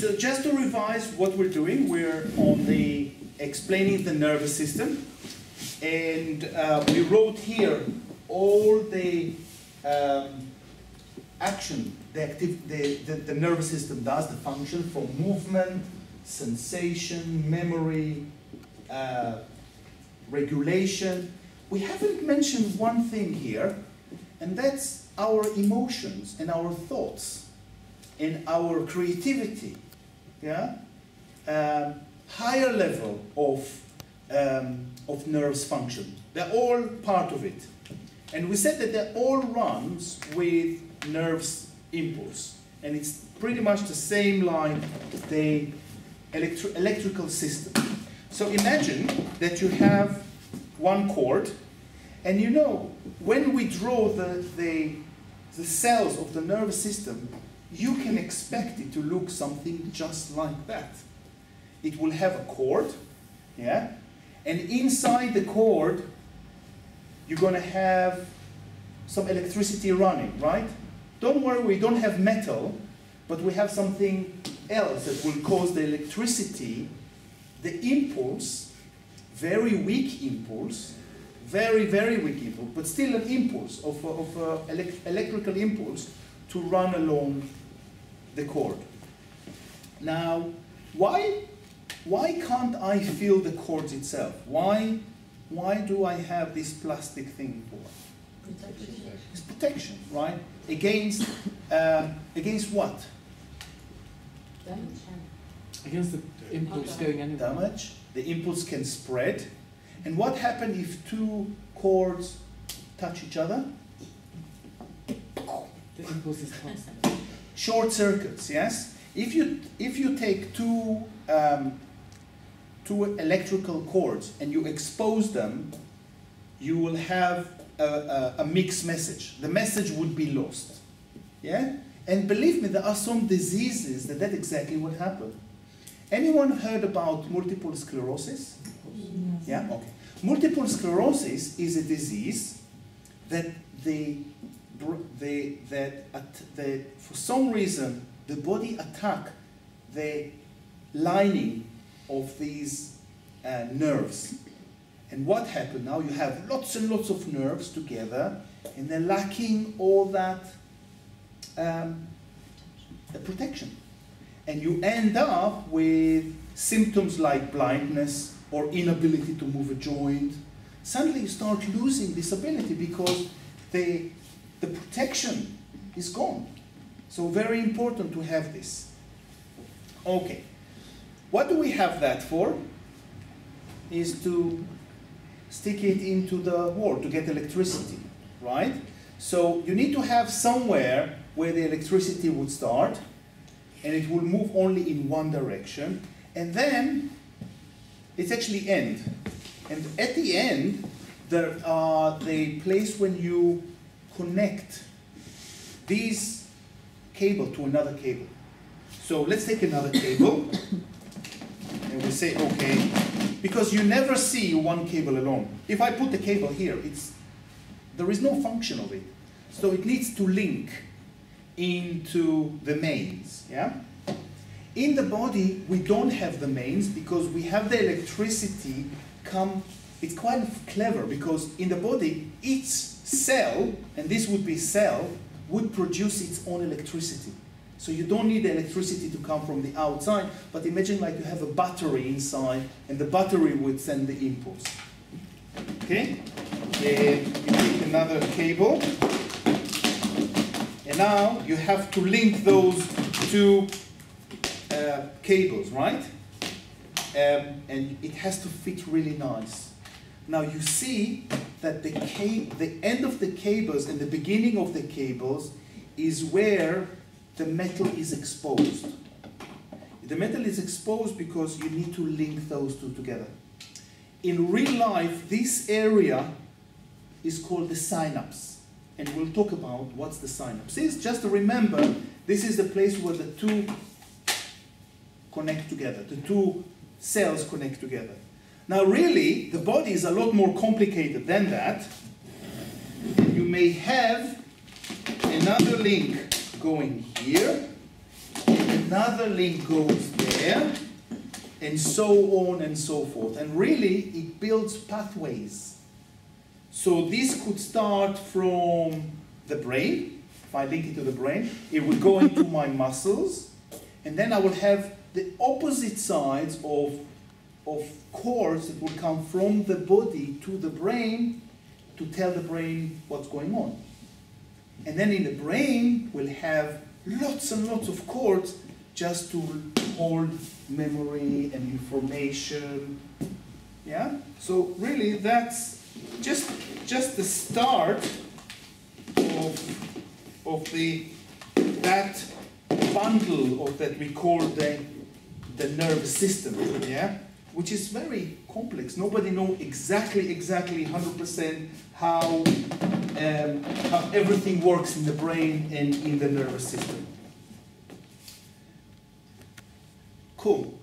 So just to revise what we're doing, we're on the explaining the nervous system, and we wrote here all the action the nervous system does, the function for movement, sensation, memory, regulation. We haven't mentioned one thing here, and that's our emotions and our thoughts and our creativity. Yeah, higher level of nerves function. They're all part of it, and we said that they all runs with nerves impulse, and it's pretty much the same like the electrical system. So imagine that you have one cord, and you know when we draw the cells of the nervous system, you can expect it to look something just like that. It will have a cord, yeah, and inside the cord you're going to have some electricity running, right? Don't worry, we don't have metal, but we have something else that will cause the electricity, the impulse, very weak impulse, very, very weak impulse, but still an impulse of electrical impulse to run along the cord. Now, why can't I feel the cords itself? Why do I have this plastic thing for? Protection. It's protection, right? Against what? Damage. Against the impulse going anywhere. Damage. The impulse can spread. And what happens if two cords touch each other? The impulse is constant. Short circuits, yes? If you take two electrical cords and you expose them, you will have a mixed message. The message would be lost. Yeah? And believe me, there are some diseases that's exactly what happened. Anyone heard about multiple sclerosis? Yes. Yeah? Okay. Multiple sclerosis is a disease that for some reason the body attack the lining of these nerves. And what happened now? You have lots and lots of nerves together, and they're lacking all that protection. And you end up with symptoms like blindness or inability to move a joint. Suddenly you start losing this ability because the protection is gone. So very important to have this. Okay. What do we have that for? Is to stick it into the wall to get electricity, right? So you need to have somewhere where the electricity would start, and it will move only in one direction, and then it's actually end. And at the end, there are the place when you connect these cable to another cable. So let's take another cable, and we say, okay, because you never see one cable alone. If I put the cable here, there is no function of it. So it needs to link into the mains, yeah? In the body, we don't have the mains because we have the electricity come. It's quite clever because in the body, each cell, and this would be cell, would produce its own electricity. So you don't need the electricity to come from the outside, but imagine like you have a battery inside, and the battery would send the impulse. Okay? And you take another cable, and now you have to link those two cables, right? And it has to fit really nice. Now you see that the end of the cables and the beginning of the cables is where the metal is exposed. The metal is exposed because you need to link those two together. In real life, this area is called the synapse. And we'll talk about what's the synapse is. Just to remember, this is the place where the two connect together, the two cells connect together. Now really, the body is a lot more complicated than that. You may have another link going here, and another link goes there, and so on and so forth. And really, it builds pathways. So this could start from the brain. If I link it to the brain, it will go into my muscles, and then I will have the opposite sides of cords that will come from the body to the brain to tell the brain what's going on. And then in the brain, we'll have lots and lots of cords just to hold memory and information. Yeah? So really, that's just the start of that bundle of that we call the nervous system. Yeah? Which is very complex. Nobody knows exactly 100% how everything works in the brain and in the nervous system. Cool.